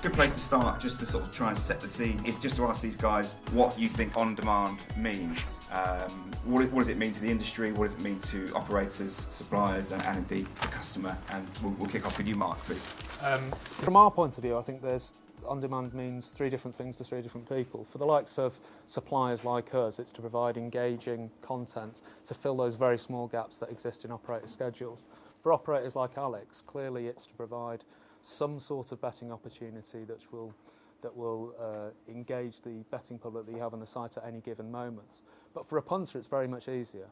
Good place to start, just to sort of try and set the scene, is just to ask these guys what you think on-demand means. What does it mean to the industry? What does it mean to operators, suppliers, and indeed the customer? And we'll kick off with you, Mark, please. From our point of view, I think on-demand means three different things to three different people. For the likes of suppliers like us, it's to provide engaging content to fill those very small gaps that exist in operator schedules. For operators like Alex, clearly it's to provide some sort of betting opportunity that will engage the betting public that you have on the site at any given moment. But for a punter, it's very much easier.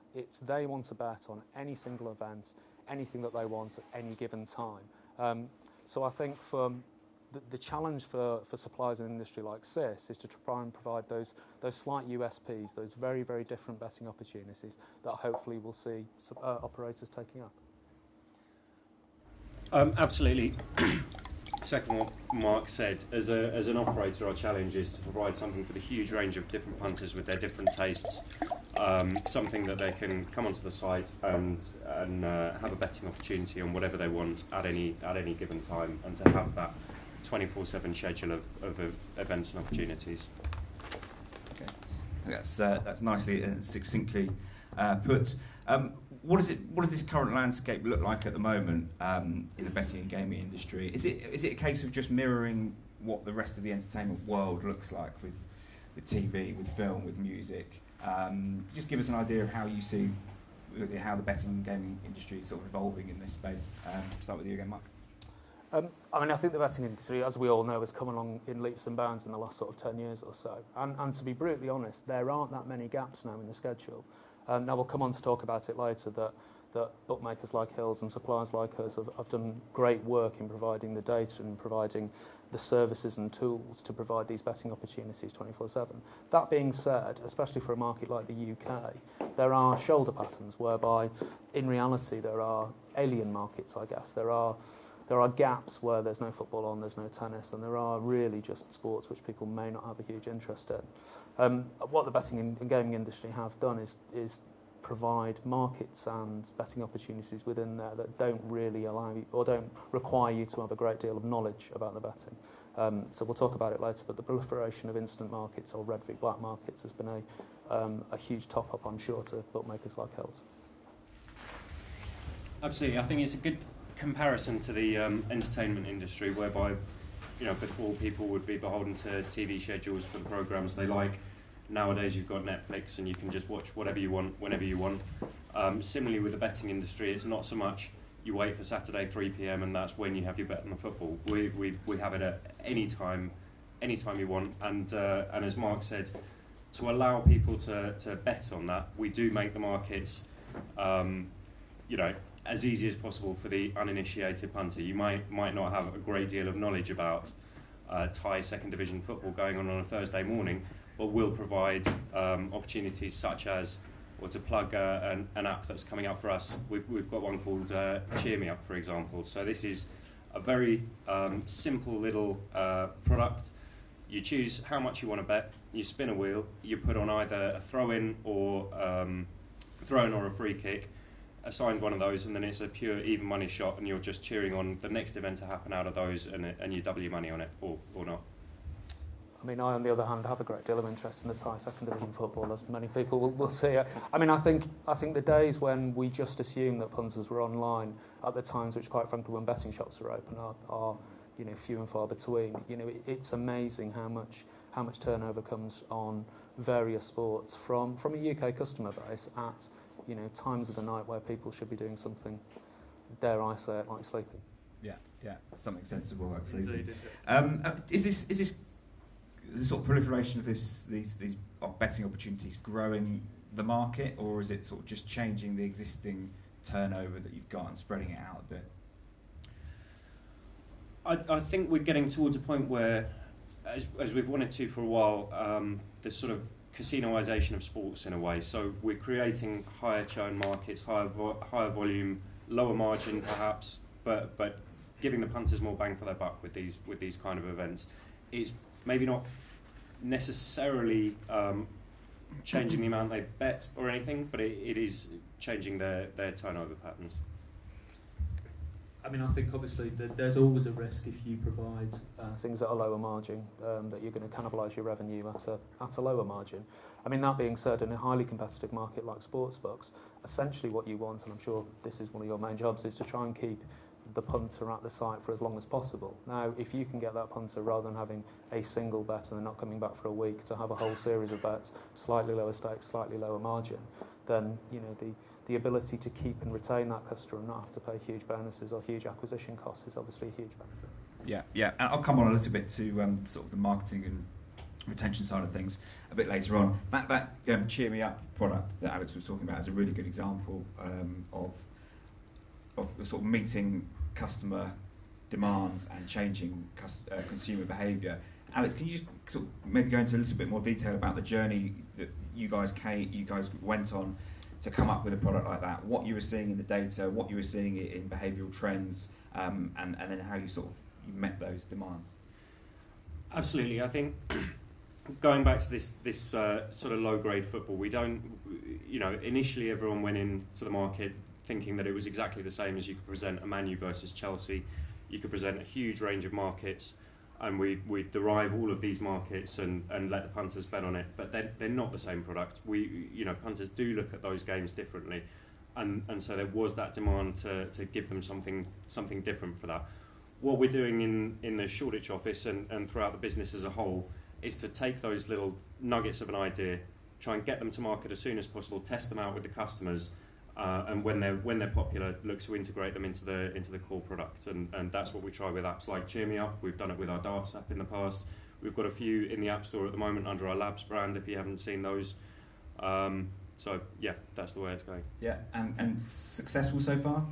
They want to bet on any single event, anything that they want at any given time. So I think the challenge for suppliers in an industry like this is to try and provide those slight USPs, those very, very different betting opportunities that hopefully we'll see operators taking up. Absolutely. Second what Mark said, as an operator, our challenge is to provide something for the huge range of different punters with their different tastes, something that they can come onto the site and have a betting opportunity on whatever they want at any given time, and to have that 24/7 schedule of events and opportunities. Okay, that's nicely and succinctly put. What does this current landscape look like at the moment in the betting and gaming industry? Is it a case of just mirroring what the rest of the entertainment world looks like with TV, with film, with music? Just give us an idea of how you see how the betting and gaming industry is sort of evolving in this space. Start with you again, Mark. I think the betting industry, as we all know, has come along in leaps and bounds in the last sort of 10 years or so. And to be brutally honest, there aren't that many gaps now in the schedule. Now we'll come on to talk about it later, that bookmakers like Hills and suppliers like us have done great work in providing the data and providing the services and tools to provide these betting opportunities 24/7. That being said, especially for a market like the UK, there are shoulder patterns whereby in reality there are alien markets, I guess. There are gaps where there's no football on, there's no tennis, and there are really just sports which people may not have a huge interest in. What the betting and gaming industry have done is provide markets and betting opportunities within there that don't really allow you, or don't require you to have a great deal of knowledge about the betting. So we'll talk about it later, but the proliferation of instant markets or red v black markets has been a huge top-up, I'm sure, to bookmakers like Hills. Absolutely, I think it's a good comparison to the entertainment industry, whereby before people would be beholden to TV schedules for the programs they like. Nowadays you've got Netflix and you can just watch whatever you want whenever you want. Similarly with the betting industry, it's not so much you wait for Saturday 3 p.m. and that's when you have your bet on the football. We have it at any time you want, and as Mark said, to allow people to bet on that, we do make the markets as easy as possible for the uninitiated punter. You might not have a great deal of knowledge about Thai second division football going on a Thursday morning, but we'll provide opportunities such as, or to plug an app that's coming out for us. We've got one called Cheer Me Up, for example. So this is a very simple little product. You choose how much you want to bet, you spin a wheel, you put on either a throw-in or a free kick, assigned one of those, and then it's a pure even money shot, and you're just cheering on the next event to happen out of those, and you double your money on it, or not. I mean, I, on the other hand, have a great deal of interest in the Thai second division football, as many people will see. I mean, I think the days when we just assumed that punters were online at the times which, quite frankly, when betting shops are open, are few and far between. It's amazing how much turnover comes on various sports from a UK customer base at times of the night where people should be doing something, dare I say it, like sleeping. Yeah, something sensible, actually. Indeed. Is this the sort of proliferation of these betting opportunities growing the market, or is it sort of just changing the existing turnover that you've got and spreading it out a bit? I think we're getting towards a point where, as we've wanted to for a while, the sort of casinoisation of sports in a way. So we're creating higher churn markets, higher volume, lower margin perhaps, but giving the punters more bang for their buck with these kind of events. It's maybe not necessarily changing the amount they bet or anything, but it is changing their turnover patterns. I mean, I think obviously there's always a risk if you provide things at a lower margin that you're going to cannibalise your revenue at a lower margin. I mean, that being said, in a highly competitive market like sportsbooks, essentially what you want, and I'm sure this is one of your main jobs, is to try and keep the punter at the site for as long as possible. Now, if you can get that punter, rather than having a single bet and then not coming back for a week, to have a whole series of bets, slightly lower stakes, slightly lower margin, then the ability to keep and retain that customer and not have to pay huge bonuses or huge acquisition costs is obviously a huge benefit. Yeah. And I'll come on a little bit to sort of the marketing and retention side of things a bit later on. That Cheer Me Up product that Alex was talking about is a really good example of sort of meeting customer demands and changing consumer behaviour. Alex, can you just sort of maybe go into a little bit more detail about the journey that you guys went on to come up with a product like that, what you were seeing in the data, what you were seeing in behavioural trends, and then how you you met those demands? Absolutely. I think going back to this sort of low-grade football, we don't, initially everyone went into the market thinking that it was exactly the same as you could present a Man U versus Chelsea. You could present a huge range of markets, and we derive all of these markets and let the punters bet on it. But they're not the same product. Punters do look at those games differently, and so there was that demand to give them something different for that. What we're doing in the Shoreditch office and throughout the business as a whole is to take those little nuggets of an idea, try and get them to market as soon as possible, test them out with the customers, and when they're popular, look to integrate them into the core product, and that's what we try with apps like Cheer Me Up. We've done it with our darts app in the past. We've got a few in the App Store at the moment under our Labs brand, if you haven't seen those. So yeah, that's the way it's going. Yeah, and successful so far?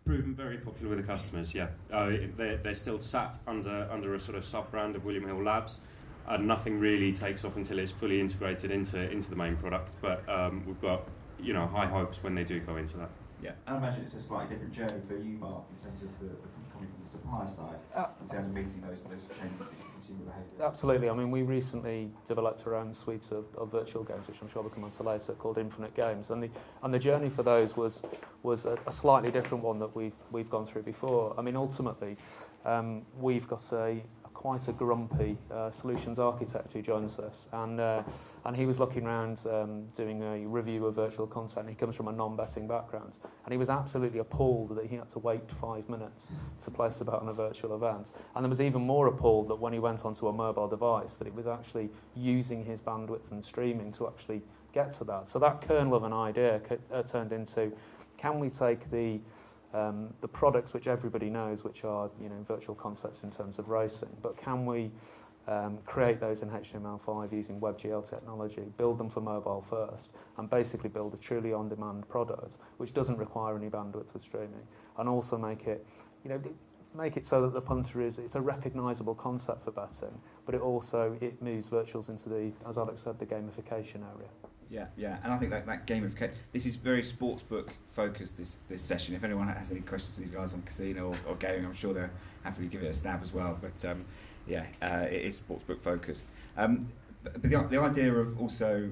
Proven very popular with the customers, yeah. They're still sat under a sort of sub-brand of William Hill Labs, and nothing really takes off until it's fully integrated into the main product, but we've got high hopes when they do go into that. Yeah, and I imagine it's a slightly different journey for you, Mark, in terms of coming from the supplier side, in terms of meeting those changes in consumer behaviour. Absolutely. I mean, we recently developed our own suite of virtual games, which I'm sure we'll come on to later, called Infinite Games, and the journey for those was a slightly different one that we've gone through before. I mean, ultimately, we've got quite a grumpy solutions architect who joins us, and he was looking around doing a review of virtual content. He comes from a non-betting background, and he was absolutely appalled that he had to wait 5 minutes to place a bet on a virtual event, and there was even more appalled that when he went onto a mobile device that it was actually using his bandwidth and streaming to actually get to that. So that kernel of an idea turned into, can we take the products which everybody knows, which are virtual concepts in terms of racing, but can we create those in HTML5 using WebGL technology, build them for mobile first, and basically build a truly on-demand product which doesn't require any bandwidth with streaming, and also make it so that the punter it's a recognisable concept for betting, but it moves virtuals into the, as Alex said, the gamification area. Yeah, and I think that gamification, this is very sportsbook focused, this session. If anyone has any questions for these guys on casino or gaming, I'm sure they'll happily give it a stab as well. But it is sportsbook focused. But the idea of also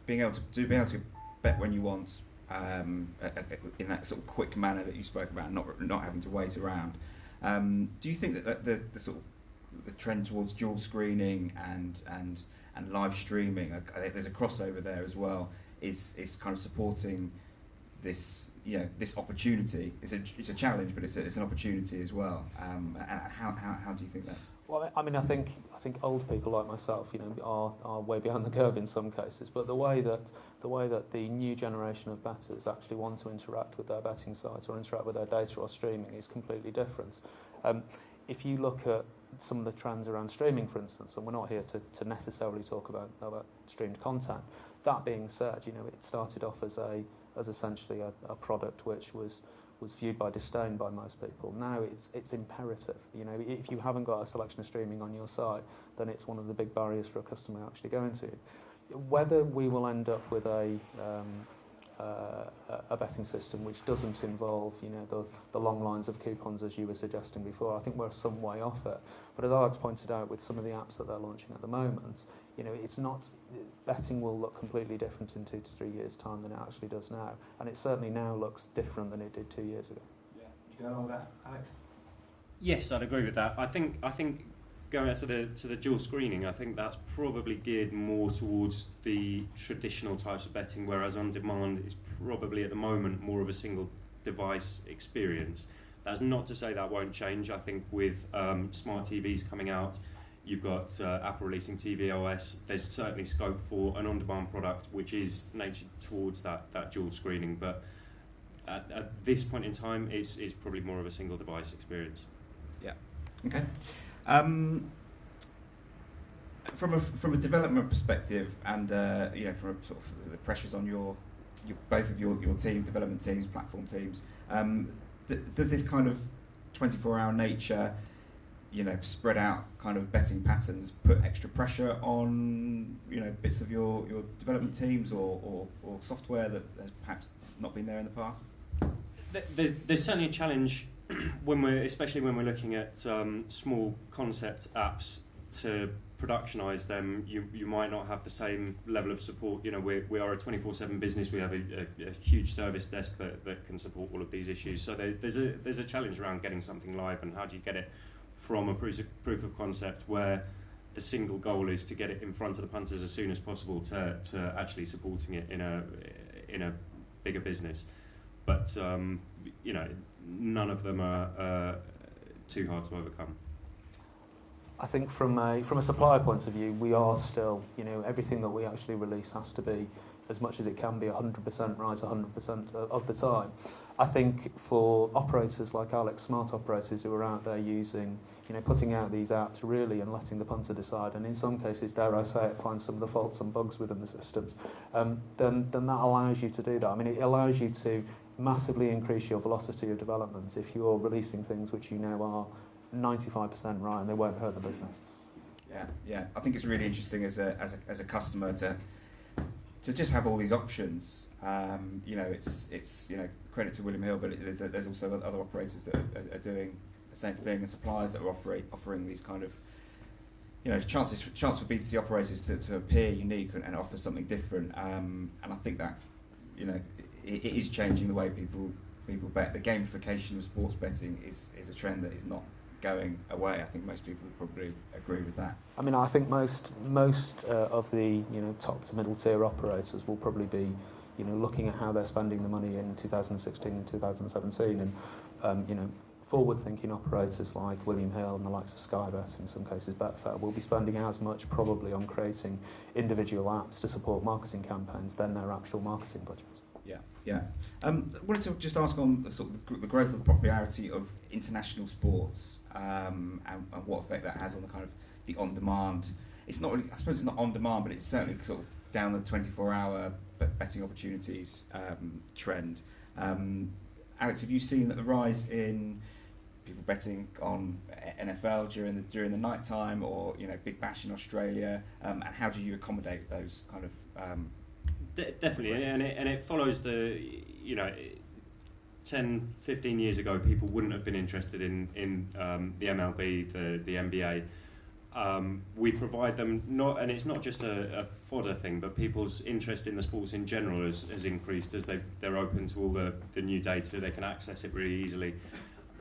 being able to bet when you want, in that sort of quick manner that you spoke about, not having to wait around. Do you think that the sort of the trend towards dual screening and live streaming, there's a crossover there as well, is kind of supporting this this opportunity? It's a challenge, but it's an opportunity as well. And how do you think that's? Well, I mean, I think old people like myself, are way behind the curve in some cases. But the way that the new generation of bettors actually want to interact with their betting sites or interact with their data or streaming is completely different. If you look at some of the trends around streaming, for instance, and we're not here to necessarily talk about streamed content. That being said, it started off as essentially a product which was viewed by disdain by most people. Now it's imperative. If you haven't got a selection of streaming on your site, then it's one of the big barriers for a customer to actually go into. Whether we will end up with a betting system which doesn't involve the long lines of coupons as you were suggesting before, I think we're some way off it. But as Alex pointed out, with some of the apps that they're launching at the moment, it's not, betting will look completely different in 2 to 3 years' time than it actually does now, and it certainly now looks different than it did 2 years ago. Yeah, you go along with that, Alex? Yes, I'd agree with that. I think going back to the dual screening, I think that's probably geared more towards the traditional types of betting, whereas on demand is probably at the moment more of a single device experience. That's not to say that won't change. I think with smart TVs coming out, you've got Apple releasing tvOS, there's certainly scope for an on-demand product which is natured towards that dual screening, but at this point in time it's probably more of a single device experience. Yeah. Okay. From a development perspective, and from a sort of the pressures on your both of your teams, development teams, platform teams, does this kind of 24-hour nature, spread out kind of betting patterns put extra pressure on bits of your development teams or software that has perhaps not been there in the past? There's certainly a challenge especially when we're looking at small concept apps to productionise them. You might not have the same level of support. We are a 24/7 business. We have a huge service desk that can support all of these issues. So there's a challenge around getting something live, and how do you get it from a proof of concept where the single goal is to get it in front of the punters as soon as possible to actually supporting it in a bigger business. But none of them are too hard to overcome. I think from a supplier point of view, we are still, everything that we actually release has to be, as much as it can be, 100% right 100% of the time. I think for operators like Alex, smart operators who are out there using, putting out these apps really and letting the punter decide, and in some cases, dare I say it, find some of the faults and bugs within the systems, then that allows you to do that. I mean, it allows you to massively increase your velocity of development if you're releasing things which you know are 95% right and they won't hurt the business. Yeah. I think it's really interesting as a customer to just have all these options. It's credit to William Hill, but there's also other operators that are doing the same thing, and suppliers that are offering these kind of chance for B2C operators to appear unique and offer something different. And I think that it is changing the way people bet. The gamification of sports betting is a trend that is not going away. I think most people probably agree with that. I mean, I think most of the top to middle tier operators will probably be looking at how they're spending the money in 2016 and 2017, and forward-thinking operators like William Hill and the likes of Sky Bet, in some cases Betfair, will be spending as much probably on creating individual apps to support marketing campaigns than their actual marketing budgets. Yeah. I wanted to just ask on the growth of the popularity of international sports, and what effect that has on the kind of the on-demand. It's not really, I suppose it's not on-demand, but it's certainly sort of down the 24-hour betting opportunities trend. Alex, have you seen the rise in people betting on NFL during the night time, or Big Bash in Australia, and how do you accommodate those kind of definitely, and it follows 10, 15 years ago, people wouldn't have been interested in the MLB, the NBA. We provide them, and it's not just a fodder thing, but people's interest in the sports in general has increased as they're open to all the new data. They can access it really easily.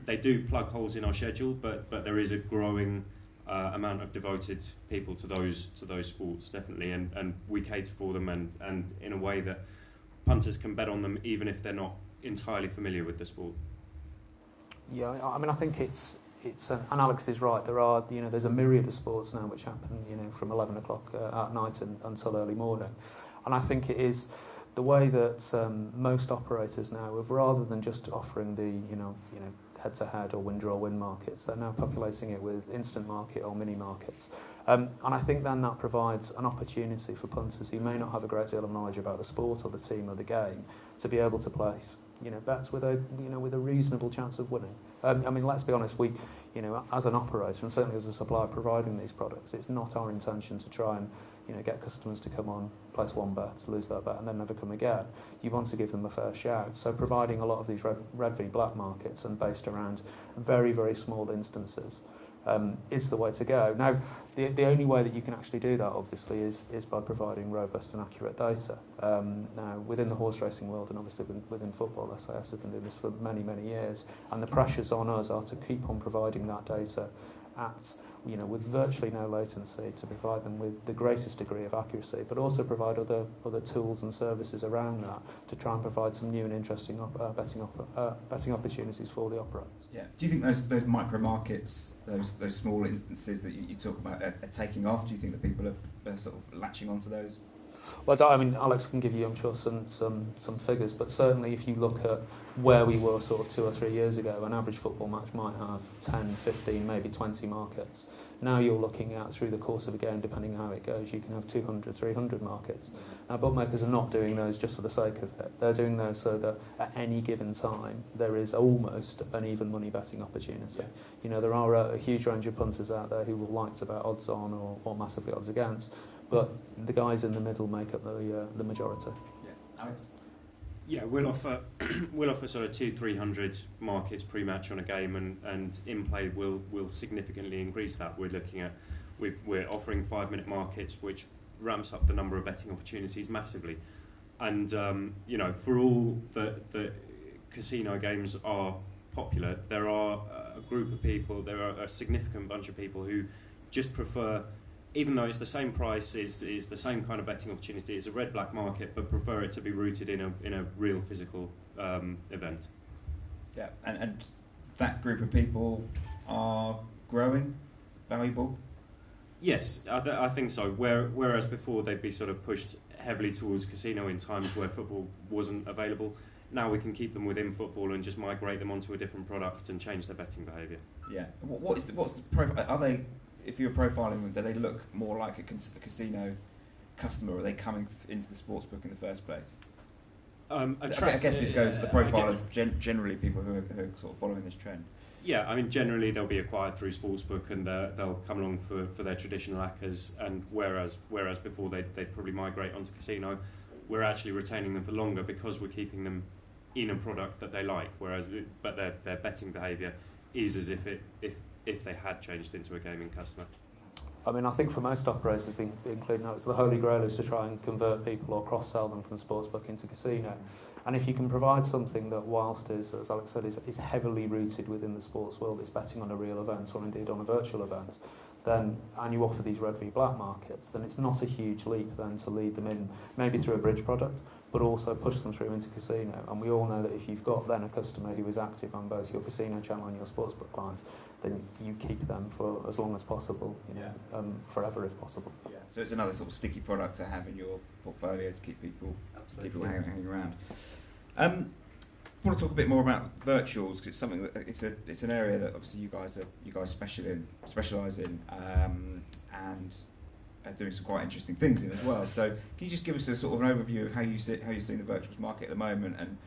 They do plug holes in our schedule, but there is a growing amount of devoted people to those sports, definitely, and we cater for them and in a way that punters can bet on them even if they're not entirely familiar with the sport. Yeah, I mean, I think it's and Alex is right. There's a myriad of sports now which happen from 11 o'clock at night until early morning, and I think it is the way that most operators now, rather than just offering the head-to-head or win-draw-win markets, they're now populating it with instant market or mini markets. And I think then that provides an opportunity for punters who may not have a great deal of knowledge about the sport or the team or the game to be able to place bets with a reasonable chance of winning. I mean, let's be honest, we as an operator and certainly as a supplier providing these products, it's not our intention to try and get customers to come on, place one bet, lose that bet, and then never come again. You want to give them a fair shout. So providing a lot of these red v black markets and based around very, very small instances is the way to go. Now, the only way that you can actually do that, obviously, is by providing robust and accurate data. Now, within the horse racing world, and obviously within football, SAS has been doing this for many, many years, and the pressures on us are to keep on providing that data at, with virtually no latency, to provide them with the greatest degree of accuracy, but also provide other tools and services around that to try and provide some new and interesting betting opportunities for the operators. Yeah. Do you think those micro markets, those small instances that you talk about, are taking off? Do you think that people are sort of latching onto those? Well, I mean, Alex can give you, I'm sure, some figures, but certainly if you look at where we were sort of 2 or 3 years ago, an average football match might have 10, 15, maybe 20 markets. Now you're looking at, through the course of a game, depending on how it goes, you can have 200, 300 markets. Now, bookmakers are not doing those just for the sake of it. They're doing those so that at any given time, there is almost an even money betting opportunity. Yeah. There are a huge range of punters out there who will like to bet odds on or massively odds against, but the guys in the middle make up the majority. Yeah. Alex? Yeah, we'll offer sort of 200-300 markets pre-match on a game, and in play will significantly increase that. We're offering 5-minute markets, which ramps up the number of betting opportunities massively. And for all the casino games are popular, there are a group of people, there are a significant bunch of people who just prefer, even though it's the same price, is the same kind of betting opportunity, it's a red-black market, but prefer it to be rooted in a real physical event. Yeah, and that group of people are growing, valuable? Yes, I think so. Whereas before they'd be sort of pushed heavily towards casino in times where football wasn't available, now we can keep them within football and just migrate them onto a different product and change their betting behaviour. Yeah. What's the profile? Are they? If you're profiling them, do they look more like a casino customer, or are they coming into the sportsbook in the first place? I guess this goes to the profile of generally people who are sort of following this trend. Yeah, I mean, generally they'll be acquired through sportsbook, and they'll come along for their traditional ACCAs, and whereas before they'd probably migrate onto casino, we're actually retaining them for longer because we're keeping them in a product that they like, but their betting behaviour is as if they had changed into a gaming customer. I mean, I think for most operators, including us, the holy grail is to try and convert people or cross-sell them from sportsbook into casino. And if you can provide something that, whilst is, as Alex said, is heavily rooted within the sports world, it's betting on a real event or indeed on a virtual event, then, and you offer these red v black markets, then it's not a huge leap then to lead them in, maybe through a bridge product, but also push them through into casino. And we all know that if you've got then a customer who is active on both your casino channel and your sportsbook clients, then you keep them for as long as possible, forever if possible. Yeah. So it's another sort of sticky product to have in your portfolio to keep people hanging around. I want to talk a bit more about virtuals, because it's something that it's an area that obviously you guys specialise in, and are doing some quite interesting things in as well. So can you just give us a sort of an overview of how you're seeing the virtuals market at the moment, and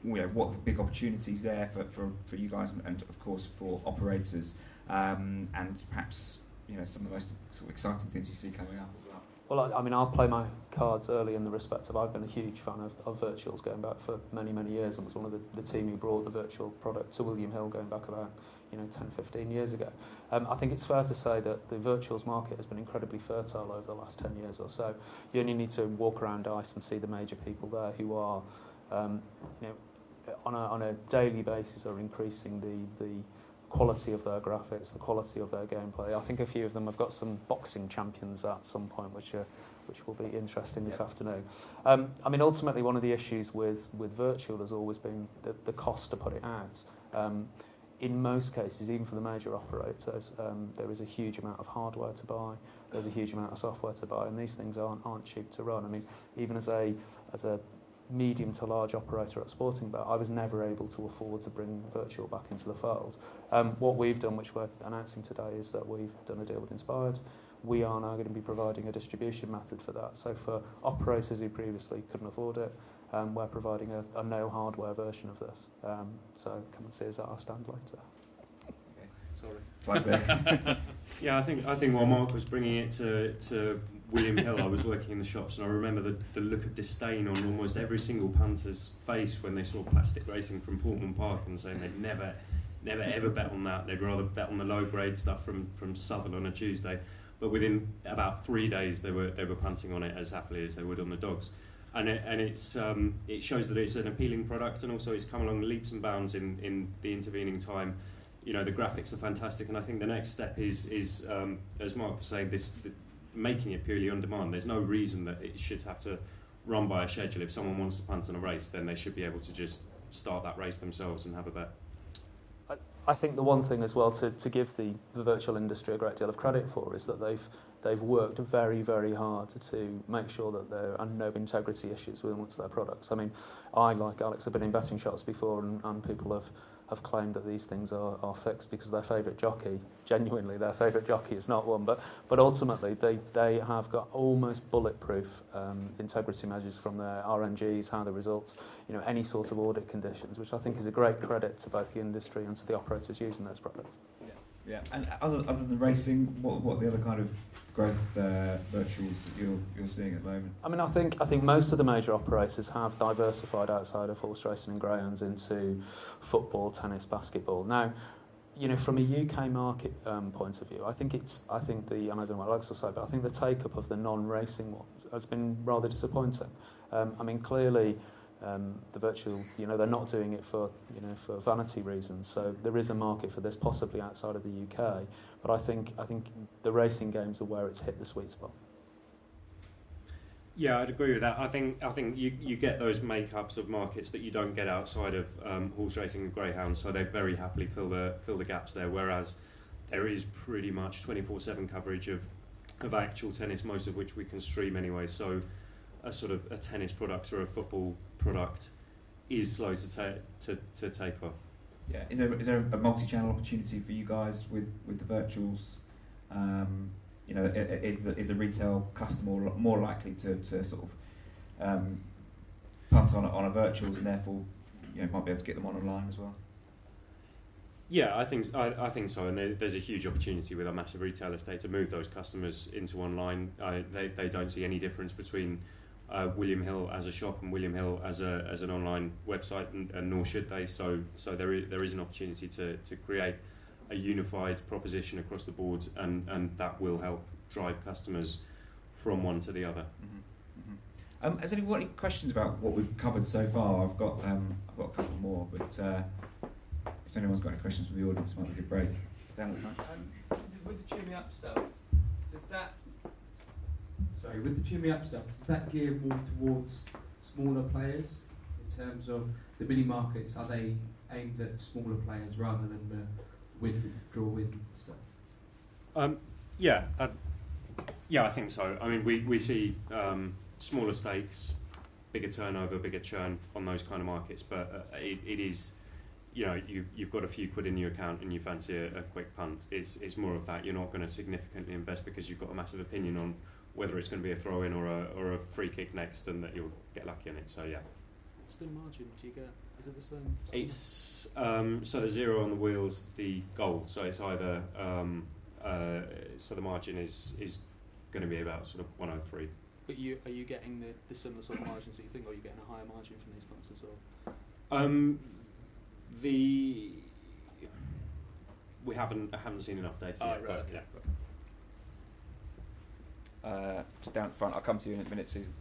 what the big opportunities there for you guys, and of course for operators, and perhaps some of the most sort of exciting things you see coming up as well. Well, I mean, I'll play my cards early in the respect of I've been a huge fan of virtuals going back for many, many years, and was one of the team who brought the virtual product to William Hill going back about 10, 15 years ago. I think it's fair to say that the virtuals market has been incredibly fertile over the last 10 years or so. You only need to walk around ICE and see the major people there who are, on a daily basis, are increasing the quality of their graphics, the quality of their gameplay. I think a few of them have got some boxing champions at some point, which will be interesting this afternoon. I mean, ultimately, one of the issues with virtual has always been the cost to put it out. In most cases, even for the major operators, there is a huge amount of hardware to buy, there's a huge amount of software to buy, and these things aren't cheap to run. I mean, even as a medium to large operator at Sportingbet, I was never able to afford to bring virtual back into the fold. What we've done, which we're announcing today, is that we've done a deal with Inspired. We are now going to be providing a distribution method for that. So for operators who previously couldn't afford it, we're providing a no hardware version of this. So come and see us at our stand later. Sorry. Yeah, I think while Mark was bringing it to William Hill, I was working in the shops, and I remember the look of disdain on almost every single punter's face when they saw plastic racing from Portman Park, and saying they'd never never ever bet on that. They'd rather bet on the low grade stuff from Southern on a Tuesday. But within about 3 days, they were punting on it as happily as they would on the dogs. And it shows that it's an appealing product, and also it's come along leaps and bounds in the intervening time. You know, the graphics are fantastic, and I think the next step is as Mark was saying, making it purely on demand. There's no reason that it should have to run by a schedule. If someone wants to punt on a race, then they should be able to just start that race themselves and have a bet. I think the one thing as well to give the virtual industry a great deal of credit for is that they've worked very, very hard to make sure that there are no integrity issues with amongst their products. I mean, I, like Alex, have been in betting shops before, and people have claimed that these things are fixed because their favourite jockey, genuinely their favourite jockey is not one, but ultimately they have got almost bulletproof integrity measures from their RNGs, how the results, any sort of audit conditions, which I think is a great credit to both the industry and to the operators using those products. Yeah. And other than racing, what are the other kind of growth virtuals that you're seeing at the moment? I mean, I think most of the major operators have diversified outside of horse racing and greyhounds into football, tennis, basketball. Now, from a UK market point of view, I think I don't know what Alex will say, but I think the take-up of the non-racing ones has been rather disappointing. I mean, clearly, the virtual, they're not doing it for vanity reasons. So there is a market for this, possibly outside of the UK. But I think the racing games are where it's hit the sweet spot. Yeah, I'd agree with that. I think you get those makeups of markets that you don't get outside of horse racing and greyhounds. So they very happily fill the gaps there. Whereas there is pretty much 24/7 coverage of actual tennis, most of which we can stream anyway. So a sort of a tennis product or a football product is slow to take off. Yeah, is there a multi-channel opportunity for you guys with the virtuals? Is the retail customer more likely to sort of punt on a virtuals and therefore might be able to get them online as well? Yeah, I think so, and there's a huge opportunity with a massive retail estate to move those customers into online. They don't see any difference between William Hill as a shop and William Hill as an online website, and nor should they. So there is an opportunity to create a unified proposition across the board, and that will help drive customers from one to the other. Mm-hmm. Mm-hmm. Has anyone got any questions about what we've covered so far? I've got a couple more, but if anyone's got any questions from the audience, it might be a good break. Down at the front. With the Cheer Me Up stuff, with the Cheer Me Up stuff, does that gear more towards smaller players in terms of the mini markets? Are they aimed at smaller players rather than the win stuff? Yeah, I think so. I mean, we see smaller stakes, bigger turnover, bigger churn on those kind of markets, but it is, you've got a few quid in your account and you fancy a quick punt. It's more of that. You're not going to significantly invest because you've got a massive opinion on whether it's going to be a throw-in or a free kick next, and that you'll get lucky in it. So yeah. What's the margin? Do you get? Is it the same? It's so the zero on the wheels, the goal. So it's either so the margin is going to be about sort of 103. But are you getting the similar sort of margins that you think, or are you getting a higher margin from these punts as well? We haven't seen enough data yet. Right, okay. Just down front. I'll come to you in a minute, Susan.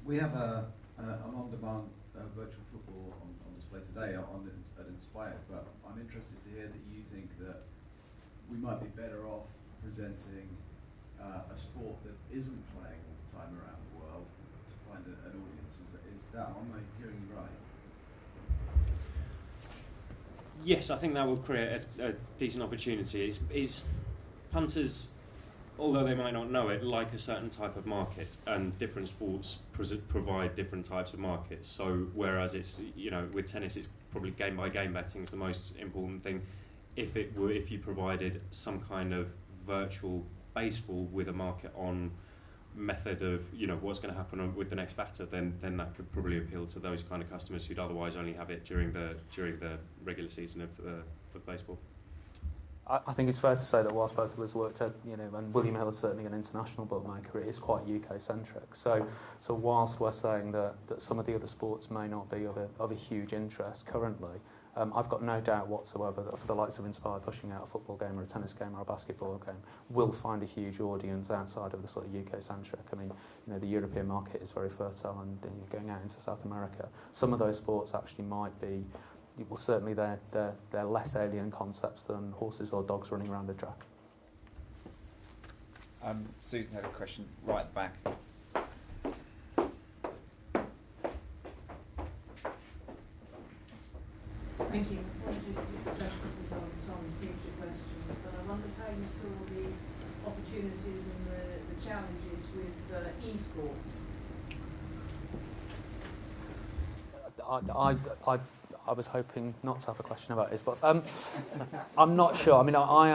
We have an on-demand virtual football on display today at Inspired, but I'm interested to hear that you think that we might be better off presenting a sport that isn't playing all the time around the world to find an audience. Am I hearing you right? Yes, I think that will create a decent opportunity. It's punters, although they might not know it, like a certain type of market, and different sports provide different types of markets. So whereas it's, with tennis, it's probably game by game betting is the most important thing. If you provided some kind of virtual baseball with a market on method of what's going to happen with the next batter, then that could probably appeal to those kind of customers who'd otherwise only have it during the regular season of baseball. I think it's fair to say that whilst both of us worked at, and William Hill is certainly an international bookmaker, it is quite UK-centric. So whilst we're saying that some of the other sports may not be of a huge interest currently, I've got no doubt whatsoever that for the likes of Inspire pushing out a football game or a tennis game or a basketball game, will find a huge audience outside of the sort of UK-centric. I mean, the European market is very fertile, and going out into South America, some of those sports actually might be, well, certainly they're less alien concepts than horses or dogs running around a track. Susan had a question right at the back. Thank you. Apologies if the trespassers on Tom's future questions, but I wondered how you saw the opportunities and the challenges with esports. I was hoping not to have a question about esports. I'm not sure. I mean, I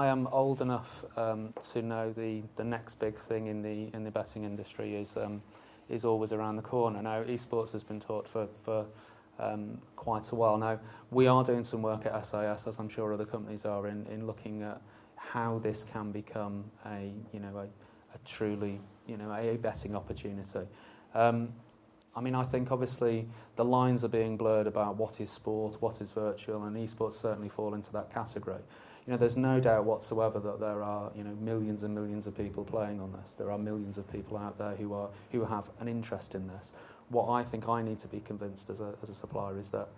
am old enough to know the next big thing in the betting industry is always around the corner. Now, esports has been taught for quite a while now. We are doing some work at SAS, as I'm sure other companies are, in looking at how this can become a truly a betting opportunity. I mean, I think obviously the lines are being blurred about what is sport, what is virtual, and esports certainly fall into that category. There's no doubt whatsoever that there are millions and millions of people playing on this. There are millions of people out there who have an interest in this. What I think I need to be convinced as a supplier is that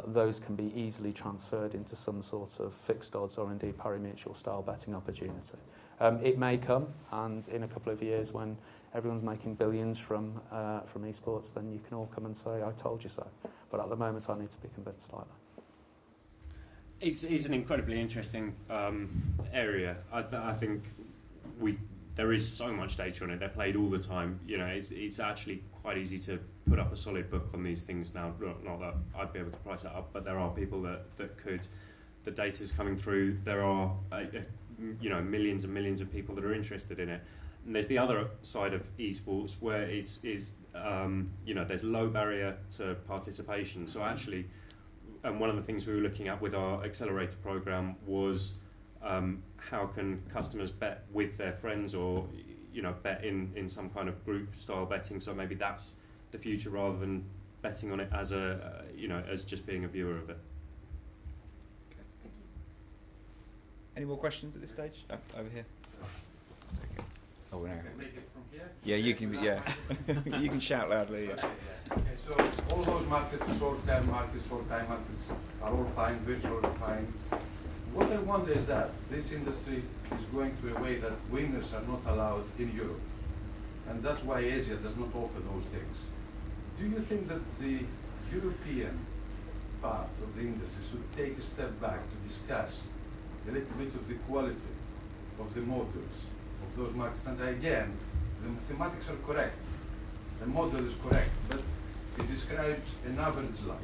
those can be easily transferred into some sort of fixed odds or indeed pari-mutuel style betting opportunity. It may come, and in a couple of years when everyone's making billions from esports, then you can all come and say, I told you so. But at the moment, I need to be convinced like that. It's an incredibly interesting area. I think there is so much data on it. They're played all the time. It's actually quite easy to put up a solid book on these things now. Not that I'd be able to price it up, but there are people that could. The data's coming through. There are millions and millions of people that are interested in it. And there's the other side of esports where it's there's low barrier to participation. So actually, and one of the things we were looking at with our accelerator program was how can customers bet with their friends or bet in some kind of group style betting. So maybe that's the future rather than betting on it as as just being a viewer of it. Okay. Any more questions at this stage? Over here. Take it. Oh no. Can I make it from here? Yeah, you can. Yeah, you can shout loudly. Yeah. Okay, so all those markets, short-term markets, short-time markets, are all fine, virtual fine. What I wonder is that this industry is going to a way that winners are not allowed in Europe, and that's why Asia does not offer those things. Do you think that the European part of the industry should take a step back to discuss a little bit of the quality of the models of those markets? And again, the mathematics are correct, the model is correct, but it describes an average life,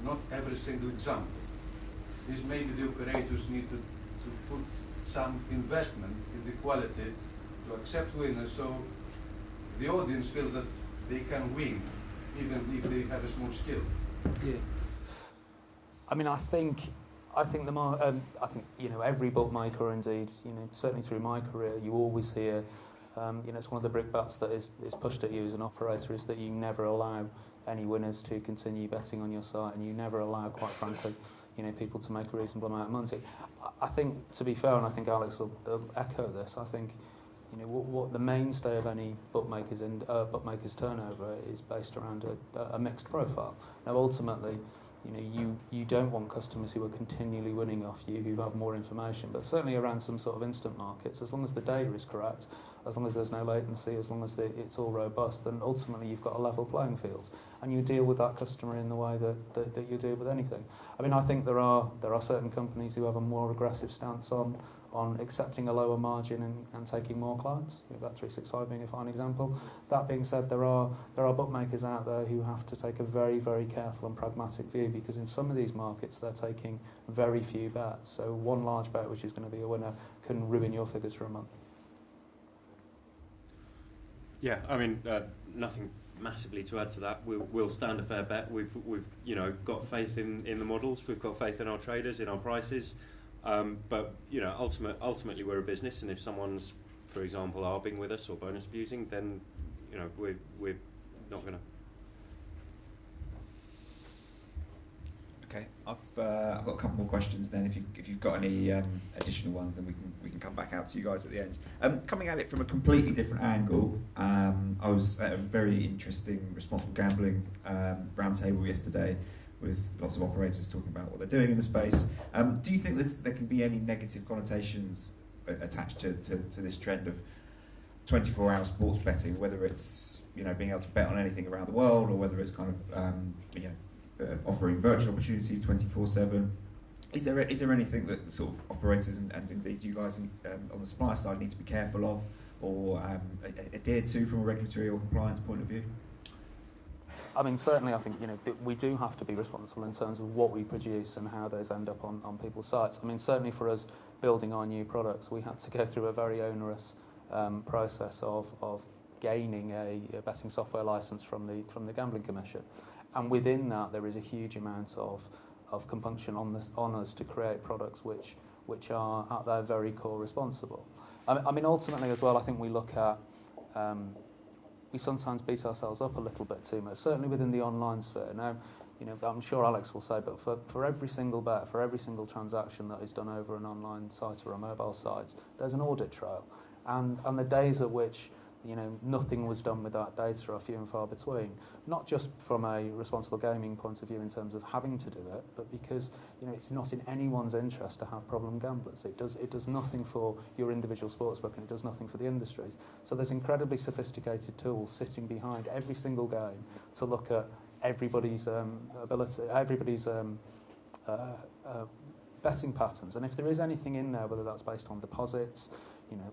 not every single example. Is maybe the operators need to put some investment in the quality to accept winners, so the audience feels that they can win even if they have a small skill. Yeah. I mean, I think every bookmaker, indeed, certainly through my career, you always hear, it's one of the brickbats that is pushed at you as an operator is that you never allow any winners to continue betting on your site, and you never allow, quite frankly, people to make a reasonable amount of money. I think, to be fair, and I think Alex will echo this, I think what the mainstay of any bookmaker's turnover is based around a mixed profile. Now, ultimately, you don't want customers who are continually winning off you, who have more information, but certainly around some sort of instant markets, as long as the data is correct, as long as there's no latency, as long as it's all robust, then ultimately you've got a level playing field, and you deal with that customer in the way that you deal with anything. I mean, I think there are certain companies who have a more aggressive stance on accepting a lower margin and taking more clients. Bet365 being a fine example. That being said, there are bookmakers out there who have to take a very, very careful and pragmatic view, because in some of these markets they're taking very few bets. So one large bet which is going to be a winner can ruin your figures for a month. Yeah, I mean, nothing massively to add to that. We'll stand a fair bet. We've got faith in the models. We've got faith in our traders, in our prices. But you know, ultimately we're a business, and if someone's, for example, arbing with us or bonus abusing, then you know we're not going to. Okay, I've got a couple more questions. Then, if you've got any additional ones, then we can come back out to you guys at the end. Coming at it from a completely different angle, I was at a very interesting responsible gambling roundtable yesterday with lots of operators talking about what they're doing in the space. Do you think there can be any negative connotations attached to this trend of 24-hour sports betting, whether it's being able to bet on anything around the world, or whether it's kind of offering virtual opportunities 24/7? Is there anything that sort of operators and indeed you guys on the supplier side need to be careful of or adhere to from a regulatory or compliance point of view? I mean, certainly I think we do have to be responsible in terms of what we produce and how those end up on people's sites. I mean, certainly for us building our new products, we had to go through a very onerous process of gaining a betting software license from the Gambling Commission. And within that, there is a huge amount of compunction on us to create products which are at their very core responsible. I mean, ultimately as well, I think we look at we sometimes beat ourselves up a little bit too much, certainly within the online sphere. Now, I'm sure Alex will say, but for every single bet, for every single transaction that is done over an online site or a mobile site, there's an audit trail, and the days at which nothing was done with that data are few and far between. Not just from a responsible gaming point of view in terms of having to do it, but because it's not in anyone's interest to have problem gamblers. It does nothing for your individual sportsbook, and it does nothing for the industries. So there's incredibly sophisticated tools sitting behind every single game to look at everybody's ability, everybody's betting patterns. And if there is anything in there, whether that's based on deposits,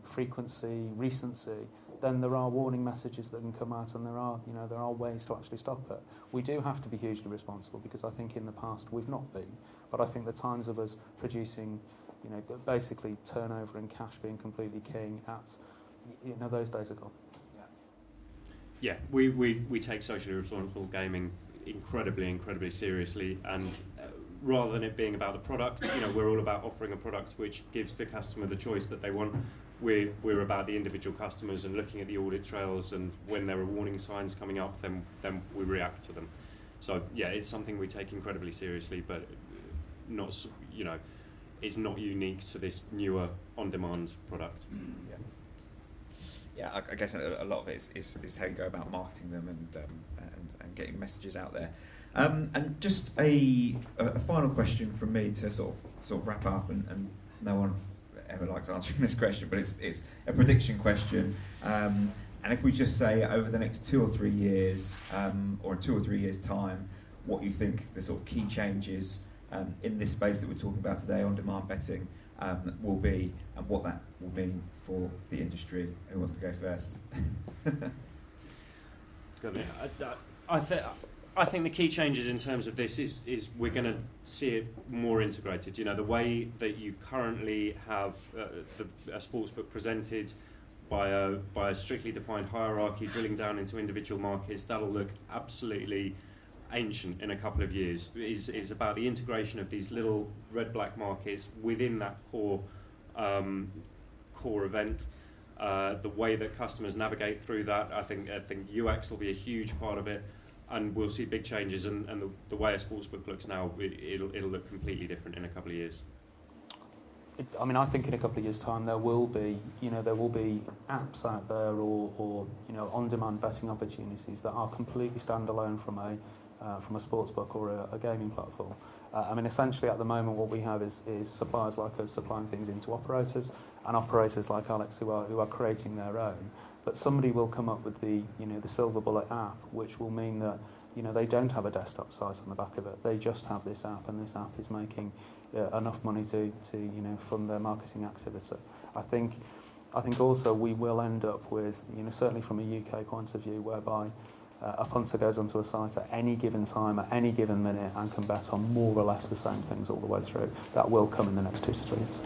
frequency, recency, then there are warning messages that can come out, and there are ways to actually stop it. We do have to be hugely responsible, because I think in the past we've not been, but I think the times of us producing, basically turnover and cash being completely king at, those days are gone. Yeah, we take socially responsible gaming incredibly seriously, and rather than it being about the product, we're all about offering a product which gives the customer the choice that they want. We're about the individual customers and looking at the audit trails, and when there are warning signs coming up, then we react to them. So yeah, it's something we take incredibly seriously, but not it's not unique to this newer on-demand product. Yeah, I guess a lot of it is how you go about marketing them and getting messages out there. And just a final question from me to sort of wrap up, and no one ever likes answering this question, but it's a prediction question. And if we just say over the next 2 or 3 years, or in 2 or 3 years' time, what you think the sort of key changes in this space that we're talking about today, on-demand betting, will be, and what that will mean for the industry. Who wants to go first? I think the key changes in terms of this is we're going to see it more integrated. The way that you currently have a sportsbook presented by a strictly defined hierarchy, drilling down into individual markets, that'll look absolutely ancient in a couple of years. Is about the integration of these little red-black markets within that core event. The way that customers navigate through that, I think UX will be a huge part of it. And we'll see big changes, and the way a sportsbook looks now, it'll look completely different in a couple of years. I think in a couple of years' time there will be apps out there or on-demand betting opportunities that are completely standalone from a sportsbook or a gaming platform. Essentially at the moment what we have is suppliers like us supplying things into operators, and operators like Alex who are creating their own. But somebody will come up with the silver bullet app, which will mean that they don't have a desktop site on the back of it. They just have this app, and this app is making enough money to fund their marketing activity. I think also we will end up with certainly from a UK point of view, whereby a punter goes onto a site at any given time, at any given minute, and can bet on more or less the same things all the way through. That will come in the next 2 to 3 years.